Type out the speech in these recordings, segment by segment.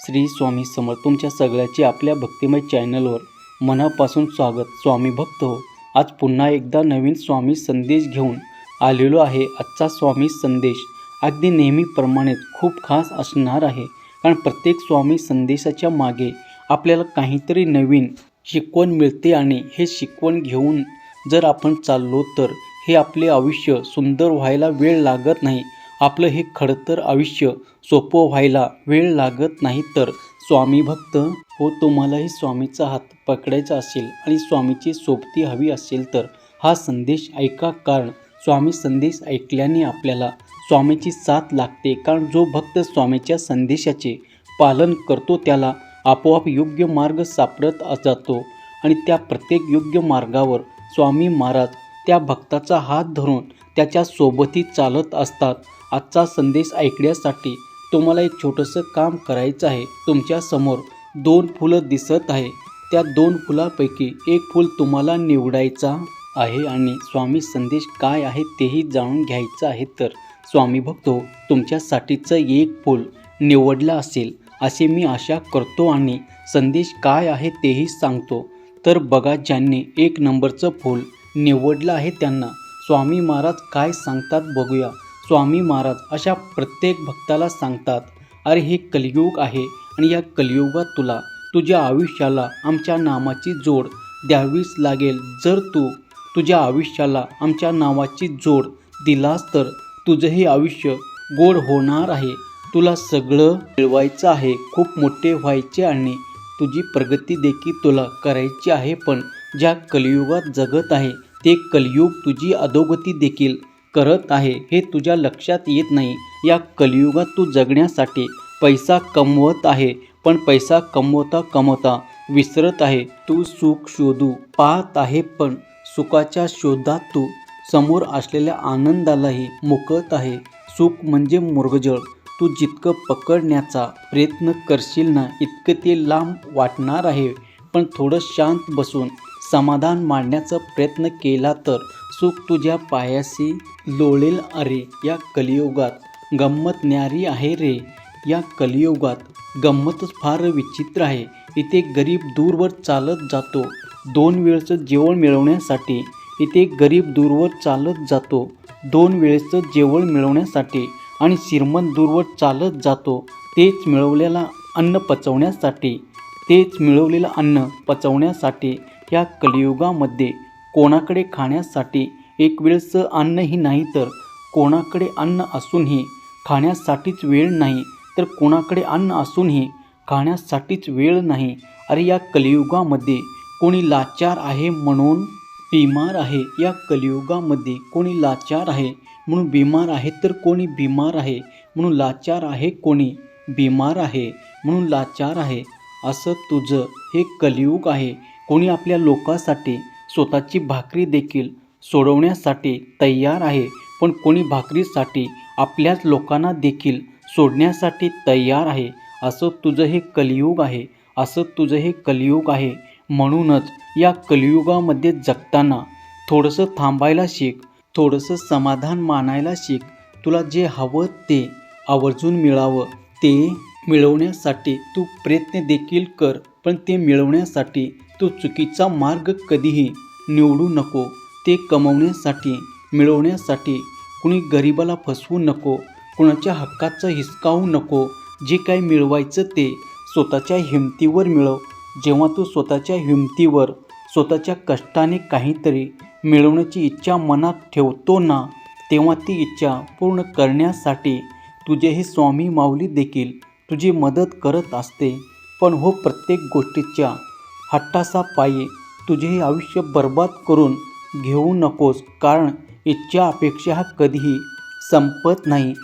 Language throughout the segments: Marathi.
श्री स्वामी समर्थ. तुमच्या सगळ्याचे आपल्या भक्तिमय चॅनलवर मनापासून स्वागत. स्वामी भक्त हो, आज पुन्हा एकदा नवीन स्वामी संदेश घेऊन आलेलो आहे. आजचा स्वामी संदेश अगदी नेहमीप्रमाणेच खूप खास असणार आहे, कारण प्रत्येक स्वामी संदेशाच्या मागे आपल्याला काहीतरी नवीन शिकवण मिळते आणि हे शिकवण घेऊन जर आपण चाललो तर हे आपले आयुष्य सुंदर व्हायला वेळ लागत नाही. आपलं हे खडतर आयुष्य सोपं व्हायला वेळ लागत नाही. तर स्वामी भक्त हो, तुम्हालाही स्वामीचा हात पकडायचा असेल आणि स्वामीची सोबती हवी असेल तर हा संदेश ऐका, कारण स्वामी संदेश ऐकल्याने आपल्याला स्वामीची साथ लागते. कारण जो भक्त स्वामीच्या संदेशाचे पालन करतो त्याला आपोआप योग्य मार्ग सापडत जातो आणि त्या प्रत्येक योग्य मार्गावर स्वामी महाराज त्या भक्ताचा हात धरून त्याच्या सोबती चालत असतात. आजचा संदेश ऐकण्यासाठी तुम्हाला एक छोटंसं काम करायचं आहे. तुमच्या समोर 2 फुलं दिसत आहे. त्या 2 फुलापैकी एक फूल तुम्हाला निवडायचा आहे आणि स्वामी संदेश काय आहे तेही जाणून घ्यायचं आहे. तर स्वामी भक्तो, तुमच्यासाठीचं एक फूल निवडलं असेल असे मी आशा करतो आणि संदेश काय आहे तेही सांगतो. तर बघा, ज्यांनी 1 नंबरचं फूल निवडलं आहे त्यांना स्वामी महाराज काय सांगतात बघूया. स्वामी महाराज अशा प्रत्येक भक्ताला सांगतात, अरे हे कलियुग आहे आणि या कलियुगात तुला तुझ्या आयुष्याला आमच्या नामाची जोड द्यावीच लागेल. जर तू तुझ्या आयुष्याला आमच्या नावाची जोड दिलास तर तुझं हे आयुष्य गोड होणार आहे. तुला सगळं मिळवायचं आहे, खूप मोठे व्हायचे आणि तुझी प्रगती देखील तुला करायची आहे. पण ज्या कलियुगात जगत आहे ते कलियुग तुझी अधोगती देखील करत आहे, हे तुझ्या लक्षात येत नाही. या कलियुगात तू जगण्यासाठी पैसा कमवत आहे, पण पैसा कमवता कमवता विसरत आहे तू सुख शोधू पाहत आहे, पण सुखाच्या शोधात तू समोर असलेल्या आनंदालाही मुकत आहे. सुख म्हणजे मुरगजळ. तू जितकं पकडण्याचा प्रयत्न करशील ना, इतकं ते लांब वाटणार आहे. पण थोडं शांत बसून समाधान मांडण्याचा प्रयत्न केला तर सुख तुझ्या पायाशी लोळेल. अरे या कलियुगात गंमत न्यारी आहे रे. या कलियुगात गंमतच फार विचित्र आहे. इथे गरीब दूरवर चालत जातो 2 वेळचं जेवण मिळवण्यासाठी. इथे गरीब दूरवर चालत जातो 2 वेळचं जेवण मिळवण्यासाठी आणि श्रीमंत दूरवर चालत जातो तेच मिळवलेलं अन्न पचवण्यासाठी. या कलियुगामध्ये कोणाकडे खाण्यासाठी एक वेळचं अन्नही नाही, तर कोणाकडे अन्न असूनही खाण्यासाठीच वेळ नाही, तर कोणाकडे अन्न असूनही खाण्यासाठीच वेळ नाही. अरे या कलियुगामध्ये कोणी लाचार आहे म्हणून बिमार आहे. या कलियुगामध्ये कोणी लाचार आहे म्हणून बिमार आहे, तर कोणी बिमार आहे म्हणून लाचार आहे, कोणी बिमार आहे म्हणून लाचार आहे. असं तुझं हे कलियुग आहे. कोणी आपल्या लोकांसाठी स्वतःची भाकरी देखील सोडवण्यासाठी तयार आहे, पण कोणी भाकरीसाठी आपल्याच लोकांना देखील सोडण्यासाठी तयार आहे. असं तुझं हे कलियुग आहे. असं तुझं हे कलियुग आहे. म्हणूनच या कलियुगामध्ये जगताना थोडंसं थांबायला शिक, थोडंसं समाधान मानायला शिक. तुला जे हवं ते आवर्जून मिळावं ते मिळवण्यासाठी तू प्रयत्न देखील कर, पण ते मिळवण्यासाठी तू चुकीचा मार्ग कधीही निवडू नको. ते कमवण्यासाठी मिळवण्यासाठी कुणी गरिबाला फसवू नको, कुणाच्या हक्काचं हिसकावू नको. जे काही मिळवायचं ते स्वतःच्या हिमतीवर मिळव. जेव्हा तू स्वतःच्या हिमतीवर स्वतःच्या कष्टाने काहीतरी मिळवण्याची इच्छा मनात ठेवतो ना, तेव्हा ती इच्छा पूर्ण करण्यासाठी तुझे हे स्वामी माऊली देखील तुझी मदत करत असते. पण हो, प्रत्येक गोष्टीच्या हट्टासापायी तुझे हे आयुष्य बर्बाद करून घेऊ नकोस, कारण इच्छा अपेक्षा हा कधीही संपत नाही.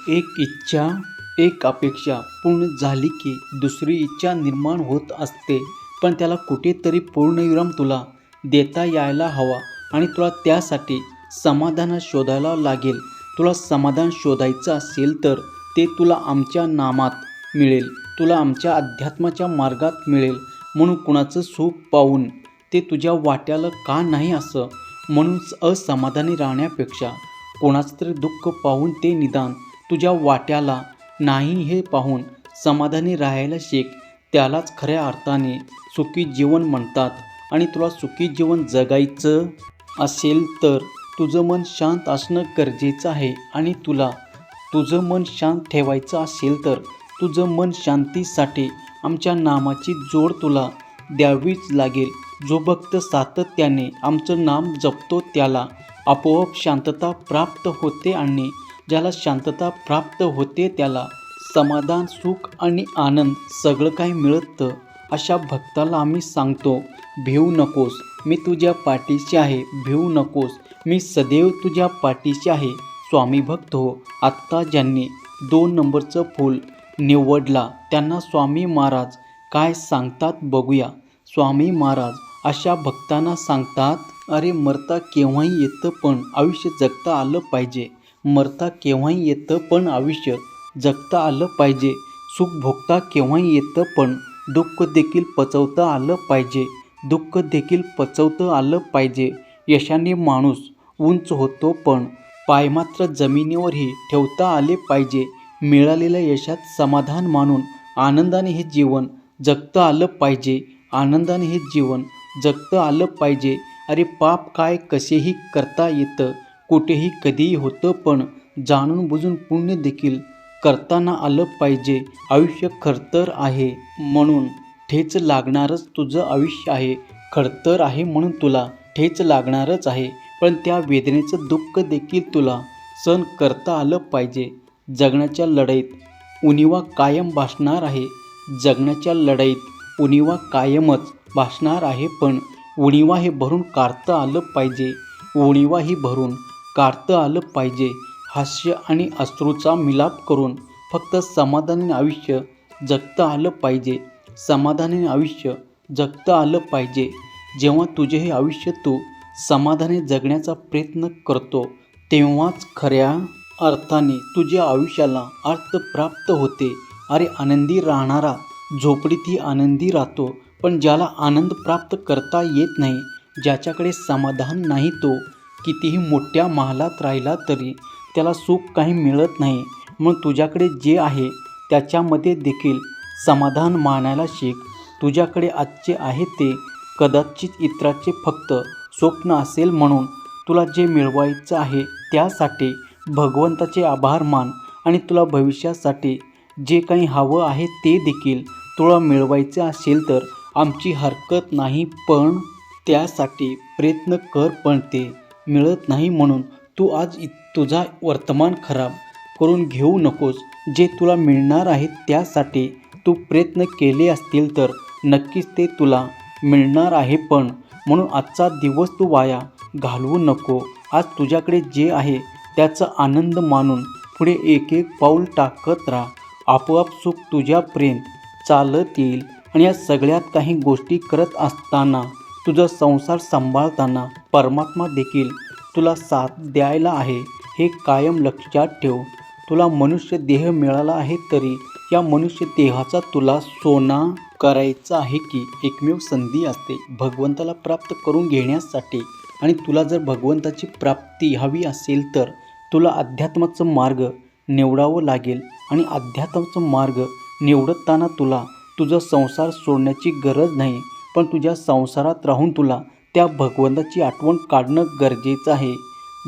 एक अपेक्षा पूर्ण झाली की दुसरी इच्छा निर्माण होत असते, पण त्याला कुठेतरी पूर्णविराम तुला देता यायला हवा आणि तुला त्यासाठी समाधान शोधायला लागेल. तुला समाधान शोधायचं असेल तर ते तुला आमच्या नामात मिळेल, तुला आमच्या अध्यात्माच्या मार्गात मिळेल. म्हणून कुणाचं सुख पाहून ते तुझ्या वाट्याला का नाही असं म्हणून असमाधानी राहण्यापेक्षा कोणाचं तरी दुःख पाहून ते निदान तुझ्या वाट्याला नाही हे पाहून समाधानी राहायला शिक. त्यालाच खऱ्या अर्थाने सुखी जीवन म्हणतात. आणि तुला सुखी जीवन जगायचं असेल तर तुझं मन शांत असणं गरजेचं आहे. आणि तुला तुझं मन शांत ठेवायचं असेल तर तुझं मन शांतीसाठी आमच्या नामाची जोड तुला द्यावीच लागेल. जो भक्त सातत्याने आमचं नाम जपतो त्याला आपोआप शांतता प्राप्त होते आणि ज्याला शांतता प्राप्त होते त्याला समाधान, सुख आणि आनंद सगळं काही मिळतं. अशा भक्ताला आम्ही सांगतो, भिवू नकोस, मी तुझ्या पाठीशी आहे. भिवू नकोस, मी सदैव तुझ्या पाठीशी आहे. स्वामी भक्त हो. आत्ता ज्यांनी 2 नंबरचं फूल निवडला त्यांना स्वामी महाराज काय सांगतात बघूया. स्वामी महाराज अशा भक्तांना सांगतात, अरे मरता केव्हाही येतं पण आयुष्य जगता आलं पाहिजे. मरता केव्हाही येतं पण आयुष्य जगता आलं पाहिजे. सुख भोगता केव्हाही येतं पण दुःख देखील पचवता आलं पाहिजे. दुःख देखील पचवता आलं पाहिजे. यशाने माणूस उंच होतो पण पाय मात्र जमिनीवरही ठेवता आले पाहिजे. मिळालेल्या यशात समाधान मानून आनंदाने हे जीवन जगता आलं पाहिजे. आनंदाने हे जीवन जगता आलं पाहिजे. अरे पाप काय कसेही करता येतं, कुठेही कधीही होतं पण जाणून बुजून पुण्य देखील करताना आलं पाहिजे. आयुष्य खडतर आहे म्हणून ठेच लागणारच तुझं आयुष्य आहे. खडतर आहे म्हणून तुला ठेच लागणारच आहे. पण त्या वेदनेचं दुःख देखील तुला सहन करता आलं पाहिजे. जगण्याच्या लढाईत उणिवा कायम भासणार आहे. जगण्याच्या लढाईत उणिवा कायमच भासणार आहे. पण उणिवा हे भरून काढता आलं पाहिजे. उणिवा ही भरून काढता आलं पाहिजे. हास्य आणि अश्रूचा मिलाप करून फक्त समाधानाने आयुष्य जगता आलं पाहिजे. समाधानाने आयुष्य जगता आलं पाहिजे. जेव्हा तुझे हे आयुष्य तू समाधानाने जगण्याचा प्रयत्न करतो तेव्हाच खऱ्या अर्थाने तुझ्या आयुष्याला अर्थ प्राप्त होते. अरे आनंदी राहणारा झोपडीतही आनंदी राहतो. पण ज्याला आनंद प्राप्त करता येत नाही, ज्याच्याकडे समाधान नाही, तो कितीही मोठ्या महालात राहिला तरी त्याला सुख काही मिळत नाही. मग तुझ्याकडे जे आहे त्याच्यामध्ये देखील समाधान मानायला शिक. तुझ्याकडे आजचे आहे ते कदाचित इतराचे फक्त स्वप्न असेल. म्हणून तुला जे मिळवायचं आहे त्यासाठी भगवंताचे आभार मान. आणि तुला भविष्यासाठी जे काही हवं आहे ते देखील तुला मिळवायचे असेल तर आमची हरकत नाही, पण त्यासाठी प्रयत्न कर. पण ते मिळत नाही म्हणून तू आज तुझा वर्तमान खराब करून घेऊ नकोस. जे तुला मिळणार आहे त्यासाठी तू प्रयत्न केले असतील तर नक्कीच ते तुला मिळणार आहे. पण म्हणून आजचा दिवस तू वाया घालवू नको. आज तुझ्याकडे जे आहे त्याचा आनंद मानून पुढे एक एक पाऊल टाकत राहा. आपोआप सुख तुझ्यापर्यंत चालत येईल. आणि या सगळ्यात काही गोष्टी करत असताना, तुझा संसार सांभाळताना परमात्मा देखील तुला साथ द्यायला आहे हे कायम लक्षात ठेव. तुला मनुष्य देह मिळाला आहे तरी या मनुष्य देहाचा तुला सोना करायचा आहे की एकमेव संधी असते भगवंताला प्राप्त करून घेण्यासाठी. आणि तुला जर भगवंताची प्राप्ती हवी असेल तर तुला अध्यात्माचं मार्ग निवडावं लागेल. आणि अध्यात्माचा मार्ग निवडताना तुला तुझा संसार सोडण्याची गरज नाही, पण तुझ्या संसारात राहून तुला त्या भगवंताची आठवण काढणं गरजेचं आहे.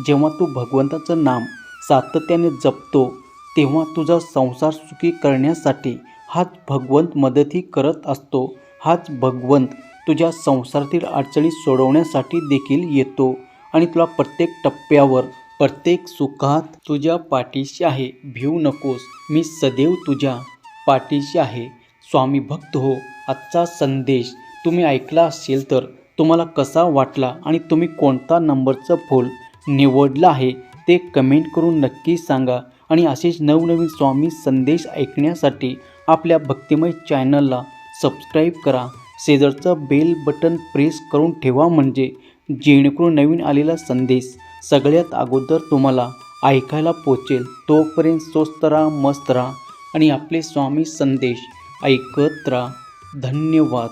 जेव्हा तू भगवंताचं नाम सातत्याने जपतो तेव्हा तुझा संसार सुखी करण्यासाठी हाच भगवंत मदतही करत असतो. हाच भगवंत तुझ्या संसारातील अडचणी सोडवण्यासाठी देखील येतो. आणि तुला प्रत्येक टप्प्यावर, प्रत्येक सुखात तुझ्या पाठीशी आहे. भिवू नकोस, मी सदैव तुझ्या पाठीशी आहे. स्वामी भक्त हो. आजचा संदेश तुम्ही ऐकला असेल तर तुम्हाला कसा वाटला आणि तुम्ही कोणता नंबरचं फूल निवडलं आहे ते कमेंट करून नक्की सांगा. आणि असेच नवनवीन स्वामी संदेश ऐकण्यासाठी आपल्या भक्तिमय चॅनलला सबस्क्राईब करा. शेजारचं बेल बटन प्रेस करून ठेवा म्हणजे जेणेकरून नवीन आलेला संदेश सगळ्यात अगोदर तुम्हाला ऐकायला पोचेल. तोपर्यंत स्वस्त राहा, मस्त राहा आणि आपले स्वामी संदेश ऐकत राहा. धन्यवाद.